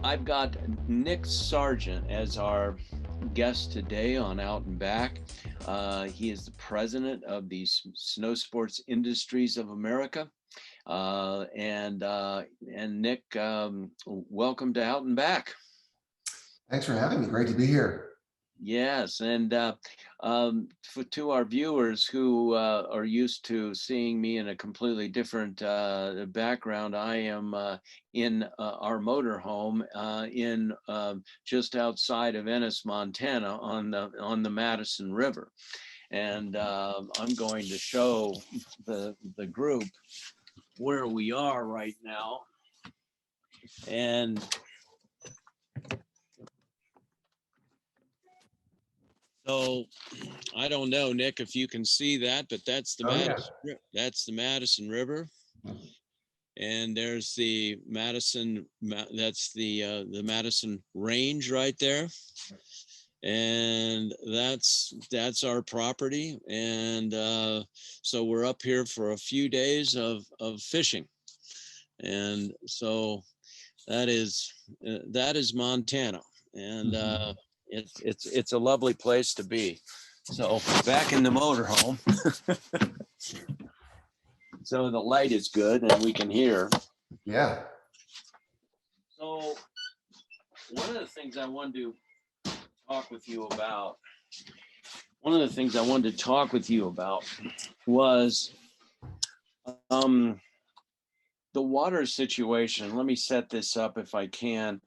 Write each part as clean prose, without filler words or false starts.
I've got Nick Sargent as our guest today on Out and Back. He is the president of the SnowSports Industries of America. And Nick, welcome to Out and Back. Thanks for having me. Great to be here. Yes, and to our viewers who are used to seeing me in a completely different background, I am in our motorhome in just outside of Ennis, Montana, on the Madison River, and I'm going to show the group where we are right now, and so I don't know, Nick, if you can see that, but that's the Madison River, and there's the Madison. That's the Madison Range right there, and that's our property. And so we're up here for a few days of fishing, and so that is Montana, and it's a lovely place to be. So back in the motorhome. So the light is good and we can hear. Yeah. So one of the things I wanted to talk with you about, was the water situation. Let me set this up if I can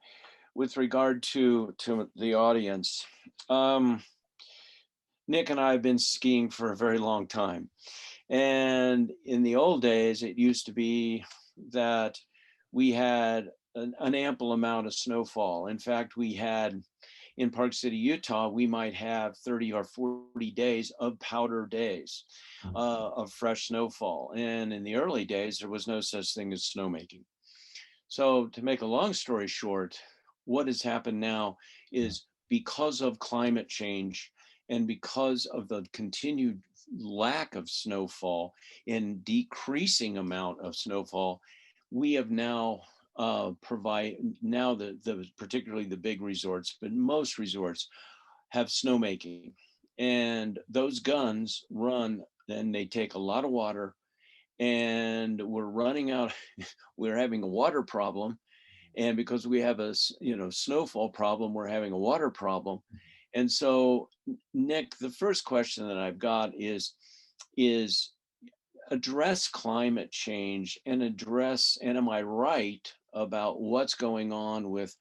with regard to the audience. Nick and I have been skiing for a very long time. And in the old days, it used to be that we had an ample amount of snowfall. In fact, we had in Park City, Utah, we might have 30 or 40 days of powder days of fresh snowfall. And in the early days, there was no such thing as snowmaking. So to make a long story short, what has happened now is because of climate change and because of the continued lack of snowfall and decreasing amount of snowfall, we have now particularly the big resorts, but most resorts have snowmaking, and those guns run and they take a lot of water, and we're running out. We're having a water problem, and because we have a snowfall problem, we're having a water problem. And so, Nick, the first question that I've got is address climate change and am I right about what's going on with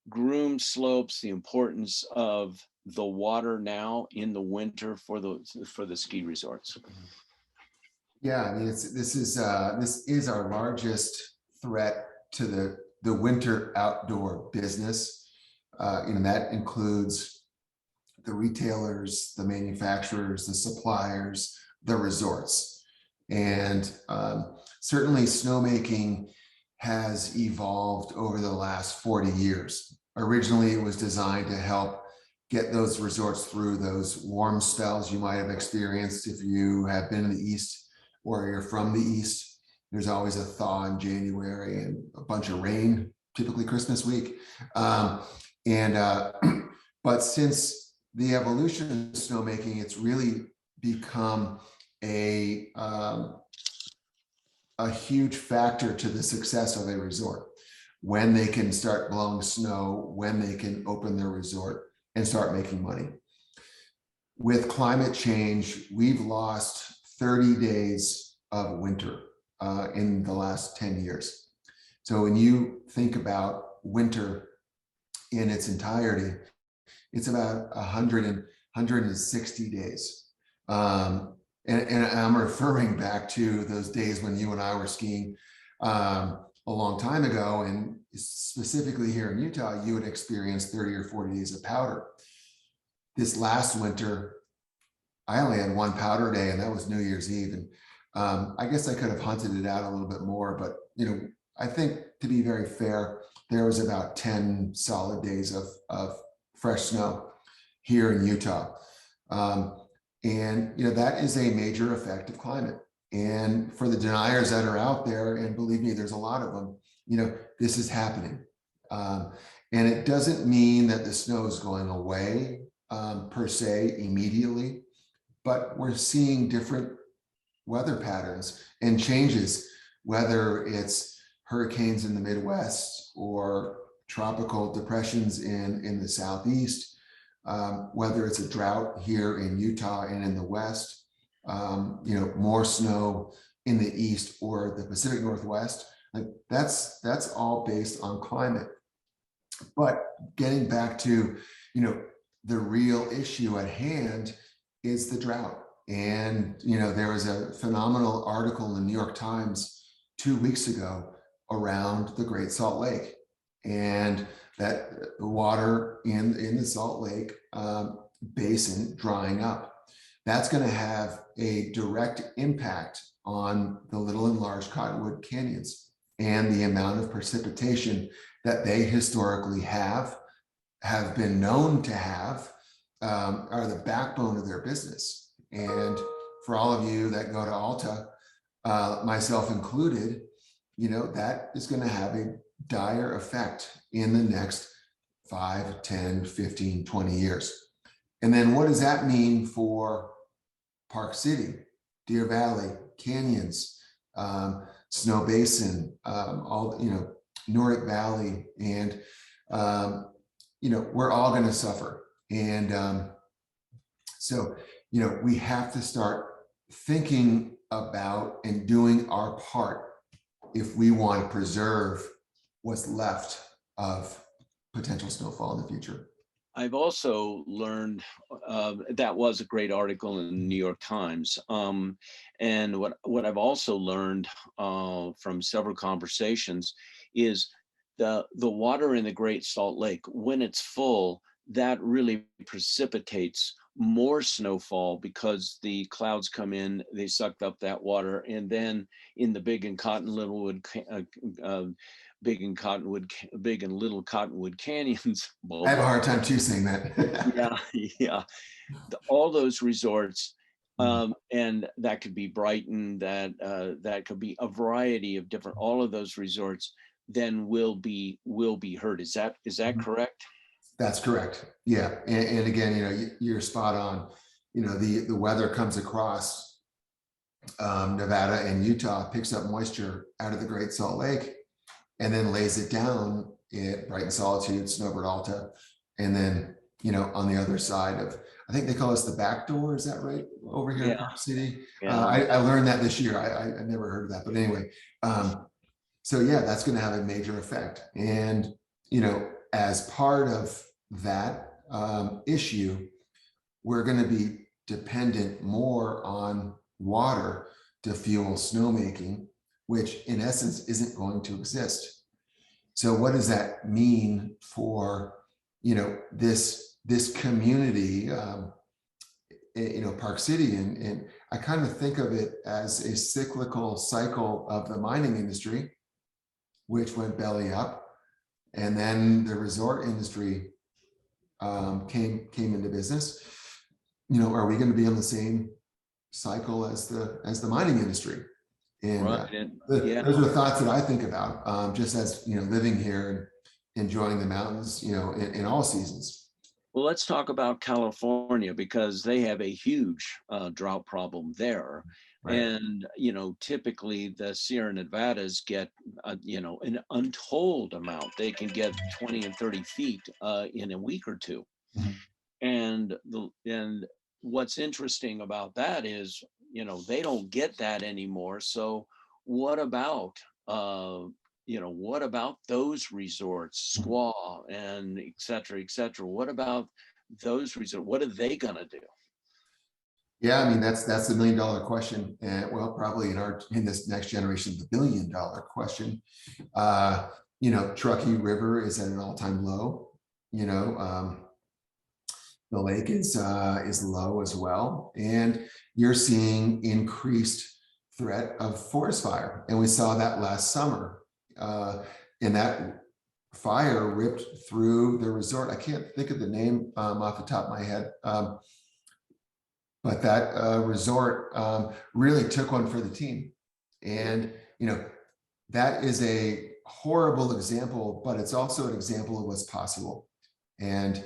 groomed slopes, the importance of the water now in the winter for the ski resorts? Yeah, I mean, this is our largest threat to the winter outdoor business. That includes the retailers, the manufacturers, the suppliers, the resorts. And certainly snowmaking has evolved over the last 40 years. Originally, it was designed to help get those resorts through those warm spells you might have experienced if you have been in the East or you're from the East. There's always a thaw in January and a bunch of rain, typically Christmas week. But since the evolution of snowmaking, it's really become a huge factor to the success of a resort. When they can start blowing snow, when they can open their resort and start making money. With climate change, we've lost 30 days of winter in the last 10 years. So when you think about winter in its entirety, it's about 160 days. And I'm referring back to those days when you and I were skiing a long time ago, and specifically here in Utah, you would experience 30 or 40 days of powder. This last winter, I only had one powder day, and that was New Year's Eve. And I guess I could have hunted it out a little bit more, but I think to be very fair, there was about 10 solid days of fresh snow here in Utah. And that is a major effect of climate. And for the deniers that are out there, and believe me, there's a lot of them, this is happening. And it doesn't mean that the snow is going away per se immediately, but we're seeing different weather patterns and changes, whether it's hurricanes in the Midwest or tropical depressions in the Southeast, whether it's a drought here in Utah and in the West, more snow in the East or the Pacific Northwest. Like that's all based on climate. But getting back to, the real issue at hand is the drought. And, there was a phenomenal article in the New York Times 2 weeks ago around the Great Salt Lake, and that the water in the Salt Lake Basin drying up. That's going to have a direct impact on the Little and Large Cottonwood Canyons and the amount of precipitation that they historically have been known to have, are the backbone of their business. And for all of you that go to Alta, myself included, that is going to have a dire effect in the next 5, 10, 15, 20 years. And then what does that mean for Park City, Deer Valley, canyons, Snow Basin, Nordic Valley, and we're all going to suffer. And so we have to start thinking about and doing our part if we want to preserve what's left of potential snowfall in the future. I've also learned that was a great article in the New York Times. And what I've also learned from several conversations is the water in the Great Salt Lake, when it's full, that really precipitates more snowfall because the clouds come in, they sucked up that water, and then in the Big and Little Cottonwood canyons. I have a hard time too saying that. Yeah. All those resorts, and that could be Brighton, that could be a variety of different. All of those resorts then will be hurt. Is that correct? That's correct. Yeah, and again, you're spot on. The weather comes across Nevada and Utah, picks up moisture out of the Great Salt Lake, and then lays it down at Brighton Solitude, Snowbird Alta, and then on the other side of, I think they call us the back door. Is that right? Over here in Park City. Yeah. I learned that this year. I never heard of that, but anyway. So yeah, that's going to have a major effect. And as part of that issue, we're going to be dependent more on water to fuel snowmaking, which in essence isn't going to exist. So what does that mean for this community, Park City? And I kind of think of it as a cyclical cycle of the mining industry, which went belly up, and then the resort industry came into business. Are we going to be on the same cycle as the mining industry? And those are the thoughts that I think about, just as living here and enjoying the mountains, in all seasons. Well, let's talk about California, because they have a huge drought problem there. Right. And, typically the Sierra Nevadas get, an untold amount. They can get 20 and 30 feet in a week or two. Mm-hmm. And what's interesting about that is, they don't get that anymore. So what about, what about those resorts, Squaw and et cetera, et cetera? What about those resorts? What are they going to do? Yeah, I mean, that's the $1 million question. And well, probably in this next generation, the $1 billion question. Truckee River is at an all-time low. The lake is low as well. And you're seeing increased threat of forest fire. And we saw that last summer. And that fire ripped through the resort. I can't think of the name off the top of my head. But that resort really took one for the team. And, that is a horrible example, but it's also an example of what's possible. And,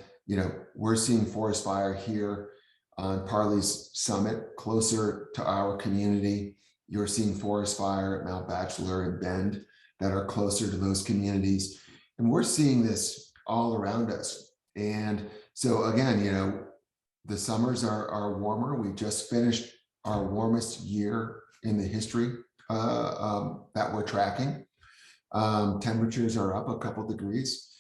we're seeing forest fire here on Parley's Summit, closer to our community. You're seeing forest fire at Mount Bachelor and Bend that are closer to those communities. And we're seeing this all around us. And so again, the summers are warmer. We just finished our warmest year in the history that we're tracking. Temperatures are up a couple degrees.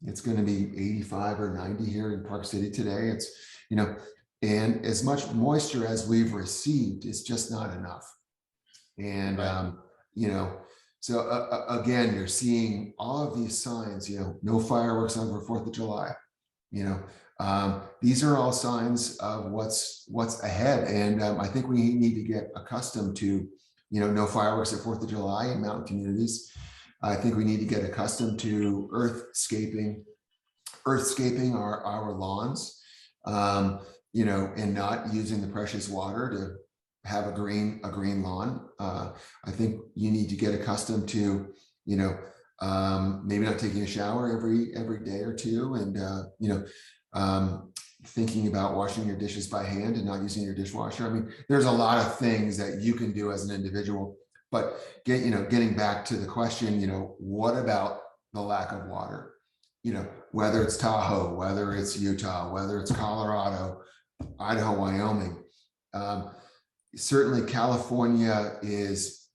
It's going to be 85 or 90 here in Park City today. It's, and as much moisture as we've received is just not enough. And, Right. So again, you're seeing all of these signs, no fireworks over 4th of July, these are all signs of what's ahead. And I think we need to get accustomed to, no fireworks at 4th of July in mountain communities. I think we need to get accustomed to earthscaping our lawns, and not using the precious water to have a green lawn. I think you need to get accustomed to, maybe not taking a shower every day or two, and thinking about washing your dishes by hand and not using your dishwasher. I mean, there's a lot of things that you can do as an individual, but getting back to the question, what about the lack of water? Whether it's Tahoe, whether it's Utah, whether it's Colorado, Idaho, Wyoming, certainly California is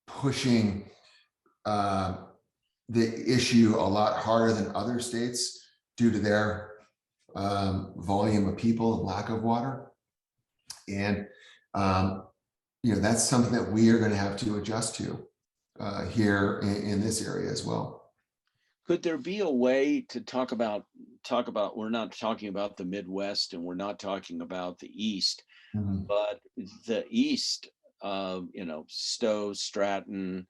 pushing the issue a lot harder than other states due to their volume of people and lack of water. And, that's something that we are going to have to adjust to here in this area as well. Could there be a way to talk about, we're not talking about the Midwest and we're not talking about the East, Mhm. but the East, Stowe, Stratton,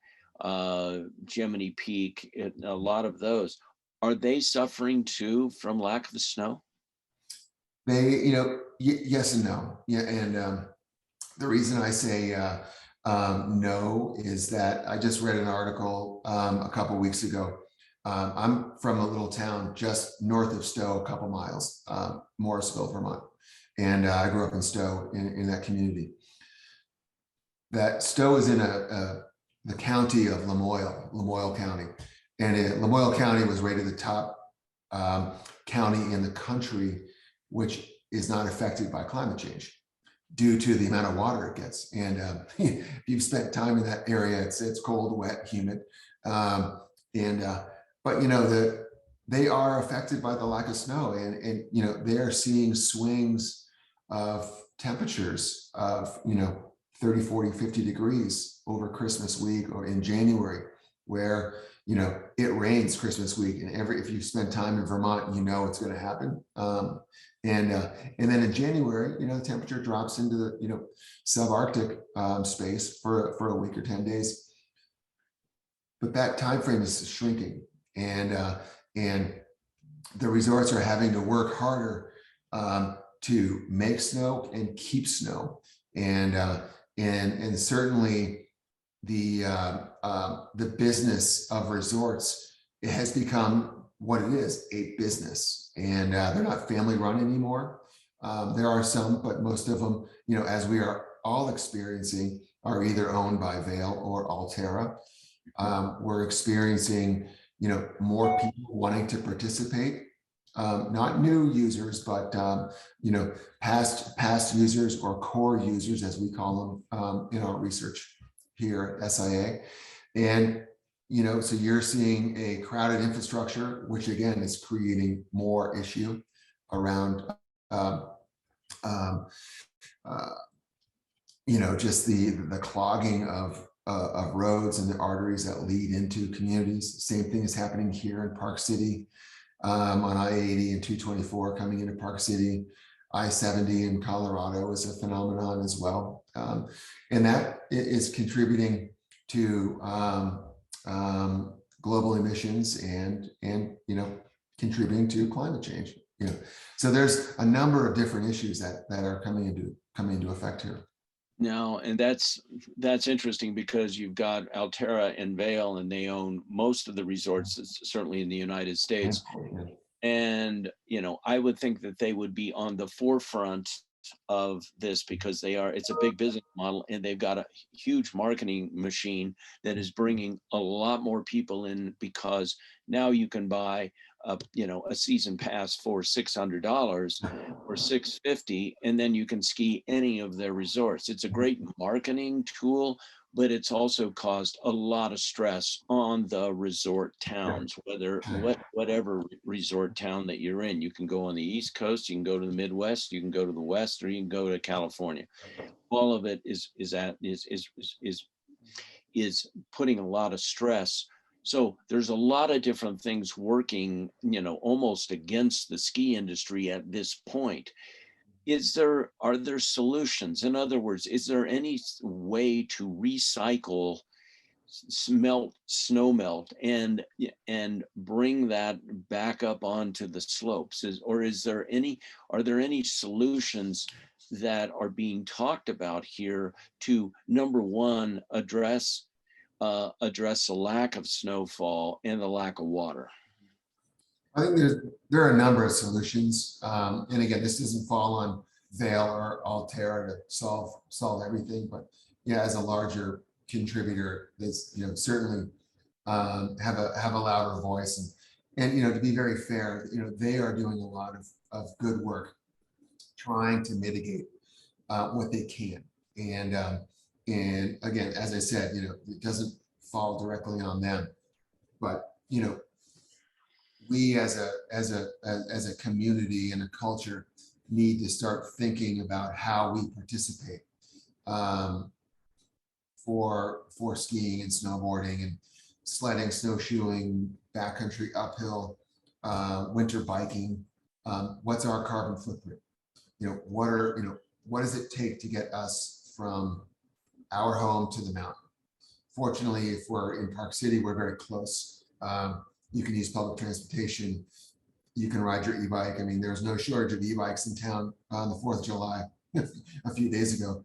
Gemini Peak, a lot of those, are they suffering too from lack of snow? They, yes and no. Yeah. And the reason I say no is that I just read an article a couple weeks ago. I'm from a little town just north of Stowe, a couple miles, Morrisville, Vermont. And I grew up in Stowe in that community. That Stowe is in the county of Lamoille County. And Lamoille County was rated the top county in the country, which is not affected by climate change due to the amount of water it gets. And if you've spent time in that area, it's cold, wet, humid. But they are affected by the lack of snow, and they are seeing swings of temperatures of 30, 40, 50 degrees over Christmas week or in January, where it rains Christmas week, and if you spend time in Vermont, it's going to happen. And then in January, the temperature drops into the subarctic space for a week or 10 days. But that time frame is shrinking, and the resorts are having to work harder to make snow and keep snow, and certainly the business of resorts, it has become what it is, a business, and they're not family run anymore. There are some, but most of them, as we are all experiencing, are either owned by Vail or Alterra. We're experiencing, more people wanting to participate, not new users, but past users or core users, as we call them in our research here at SIA. And so you're seeing a crowded infrastructure, which again is creating more issue around just the clogging of roads and the arteries that lead into communities. Same thing is happening here in Park City, on I-80 and 224 coming into Park City. I-70 in Colorado is a phenomenon as well. And that is contributing to global emissions and contributing to climate change. So there's a number of different issues that are coming into effect here. Now, and that's interesting because you've got Alterra and Vail, and they own most of the resorts, certainly in the United States. And, I would think that they would be on the forefront of this because it's a big business model, and they've got a huge marketing machine that is bringing a lot more people in, because now you can buy a season pass for $600 or $650, and then you can ski any of their resorts. It's a great marketing tool, but it's also caused a lot of stress on the resort towns, whatever resort town that you're in. You can go on the East Coast, you can go to the Midwest, you can go to the West, or you can go to California. All of it is putting a lot of stress. So there's a lot of different things working, almost against the ski industry at this point. Are there solutions? In other words, is there any way to recycle snow melt and bring that back up onto the slopes? Are there any solutions that are being talked about here to, number one, address the lack of snowfall and the lack of water? I think there are a number of solutions, and again, this doesn't fall on Vail or Alterra to solve everything, but yeah, as a larger contributor, that's certainly have a louder voice, and to be very fair, they are doing a lot of good work trying to mitigate what they can, and again, as I said, it doesn't fall directly on them, but we as a community and a culture need to start thinking about how we participate for skiing and snowboarding and sledding, snowshoeing, backcountry, uphill, winter biking. What's our carbon footprint? What does it take to get us from our home to the mountain? Fortunately, if we're in Park City, we're very close. You can use public transportation. You can ride your e-bike. I mean, there's no shortage of e-bikes in town on the 4th of July a few days ago.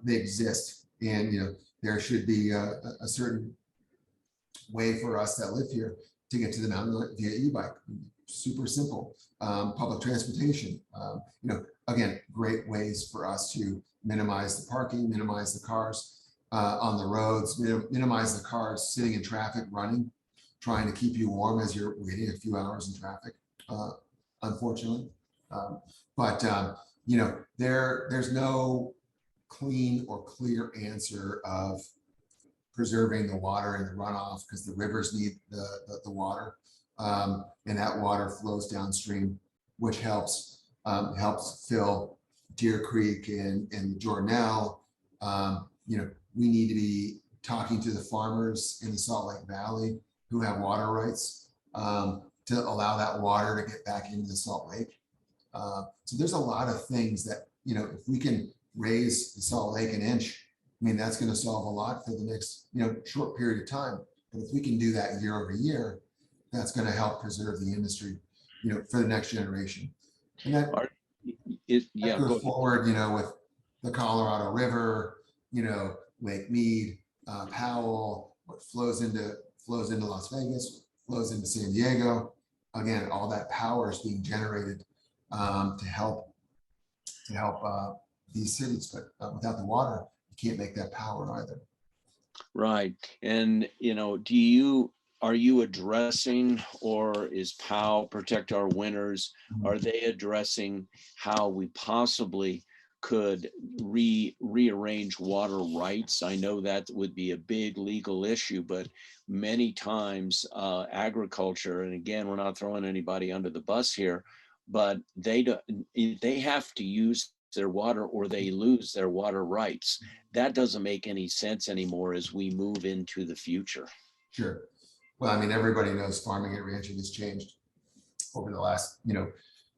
They exist, and there should be a certain way for us that live here to get to the mountain via e-bike. Super simple. Public transportation. Again, great ways for us to minimize the parking, minimize the cars on the roads, minimize the cars sitting in traffic, running, trying to keep you warm as you're waiting a few hours in traffic, unfortunately. But there's no clean or clear answer of preserving the water and the runoff, because the rivers need the water, and that water flows downstream, which helps fill Deer Creek and Jornell. We need to be talking to the farmers in the Salt Lake Valley who have water rights to allow that water to get back into the Salt Lake. So there's a lot of things that, if we can raise the Salt Lake an inch, I mean, that's going to solve a lot for the next, short period of time. But if we can do that year over year, that's going to help preserve the industry, for the next generation. And that goes forward, with the Colorado River, Lake Mead, Powell, what flows into Las Vegas, flows into San Diego. Again, all that power is being generated to help these cities, but without the water, you can't make that power either. Right. And are you addressing, or is POW, Protect Our Winters, are they addressing how we possibly could rearrange water rights? I know that would be a big legal issue, but many times agriculture, and again, we're not throwing anybody under the bus here, but they have to use their water or they lose their water rights. That doesn't make any sense anymore as we move into the future. Sure. Well, I mean, everybody knows farming and ranching has changed over the last,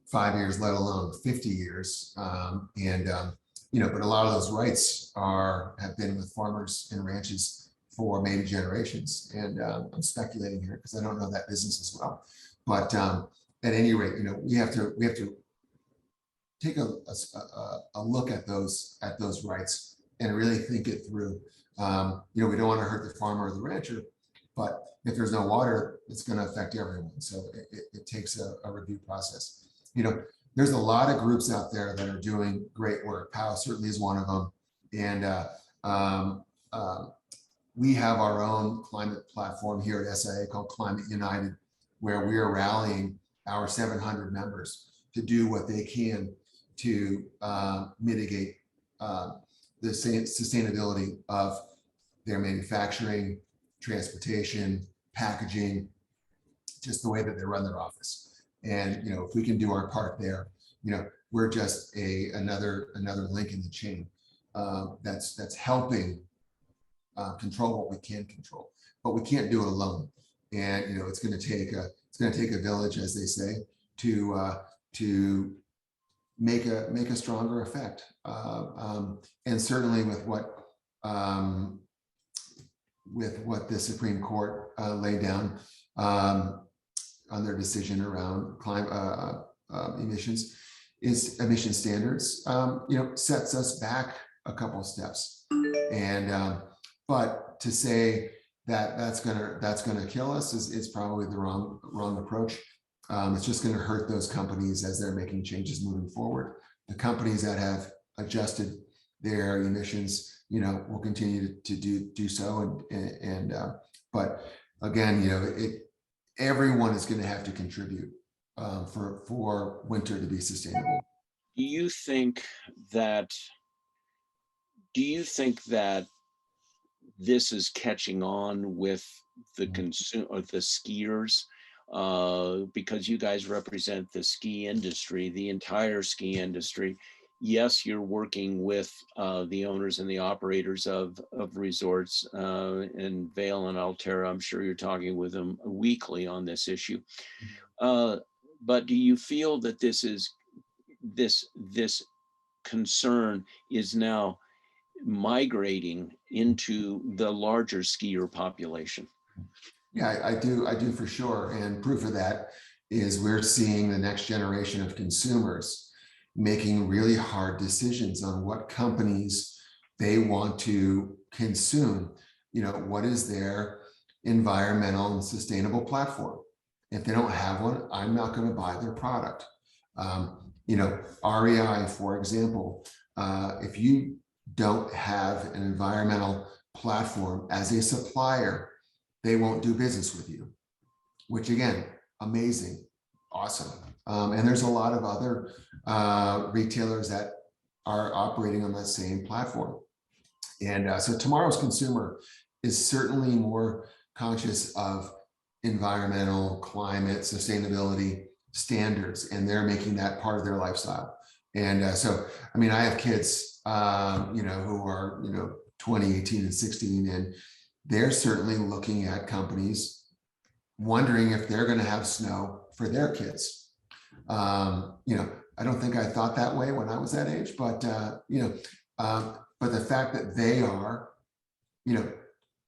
5 years, let alone 50 years. But a lot of those rights have been with farmers and ranches for maybe generations. And I'm speculating here because I don't know that business as well. But at any rate, we have to a look at those rights and really think it through. You know, we don't want to hurt the farmer or the rancher, but if there's no water, it's going to affect everyone. So it takes a review process. You know, there's a lot of groups out there that are doing great work. POW certainly is one of them. And um, uh, we have our own climate platform here at SIA called Climate United, where we are rallying our 700 members to do what they can to mitigate the sustainability of their manufacturing, transportation, packaging, just the way that they run their office. And, you know, if we can do our part there, you know, we're just another link in the chain that's helping control what we can control, but we can't do it alone. And, you know, it's going to take a village, as they say, to make a stronger effect. And certainly with what the Supreme Court laid down on their decision around climate emission standards, you know, sets us back a couple steps. And but to say that that's gonna kill us is probably the wrong approach. It's just going to hurt those companies as they're making changes moving forward. The companies that have adjusted their emissions, you know, will continue to do so. But again, you know, everyone is going to have to contribute for winter to be sustainable. Do you think that this is catching on with the skiers? Because you guys represent the ski industry, the entire ski industry. Yes, you're working with the owners and the operators of resorts in Vail and Altera. I'm sure you're talking with them weekly on this issue. But do you feel that this concern is now migrating into the larger skier population? Yeah, I do for sure. And proof of that is we're seeing the next generation of consumers making really hard decisions on what companies they want to consume. You know, what is their environmental and sustainable platform? If they don't have one, I'm not going to buy their product. You know, REI, for example, if you don't have an environmental platform as a supplier, they won't do business with you, which again, amazing, awesome. And there's a lot of other retailers that are operating on that same platform. And so tomorrow's consumer is certainly more conscious of environmental, climate, sustainability standards, and they're making that part of their lifestyle. And so, I mean, I have kids, you know, who are, you know, 20, 18, and 16, and they're certainly looking at companies, wondering if they're going to have snow for their kids. You know, I don't think I thought that way when I was that age, but you know, but the fact that they are, you know,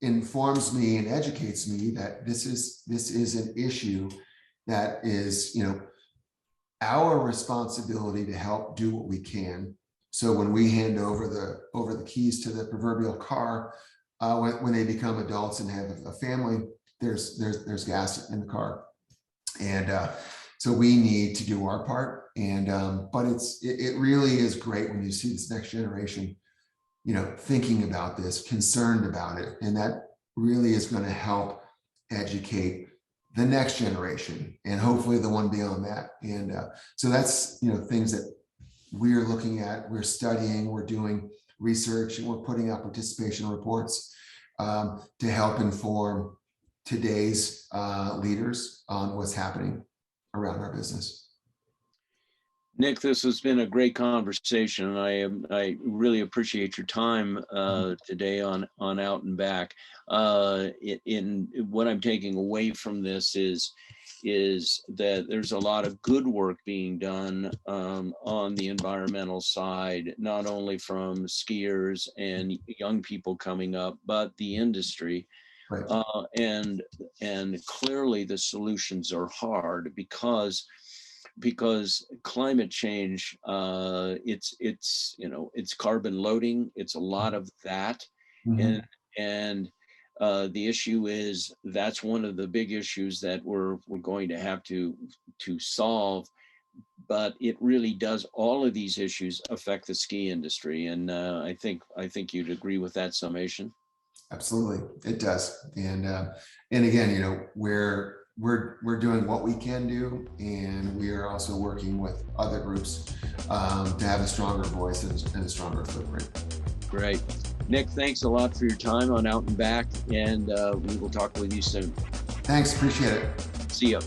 informs me and educates me that this is an issue that is, you know, our responsibility to help do what we can. So when we hand over the keys to the proverbial car, when they become adults and have a family, there's gas in the car. And so we need to do our part. And but it really is great when you see this next generation, you know, thinking about this, concerned about it. And that really is going to help educate the next generation and hopefully the one beyond that. And so that's, you know, things that we're looking at, we're studying, we're doing research, and we're putting out participation reports to help inform today's leaders on what's happening around our business. Nick, this has been a great conversation, and I really appreciate your time today on Out and Back. In what I'm taking away from this is that there's a lot of good work being done on the environmental side, not only from skiers and young people coming up, but the industry. Right. And clearly the solutions are hard because because climate change, it's carbon loading. It's a lot of that. And, Mhm. and the issue is that's one of the big issues that we're going to have to solve. But it really does, all of these issues affect the ski industry. And I think you'd agree with that summation. Absolutely, it does. And again, we're doing what we can do, and we are also working with other groups to have a stronger voice and a stronger footprint. Great. Nick, thanks a lot for your time on Out and Back, and we will talk with you soon. Thanks, appreciate it. See you.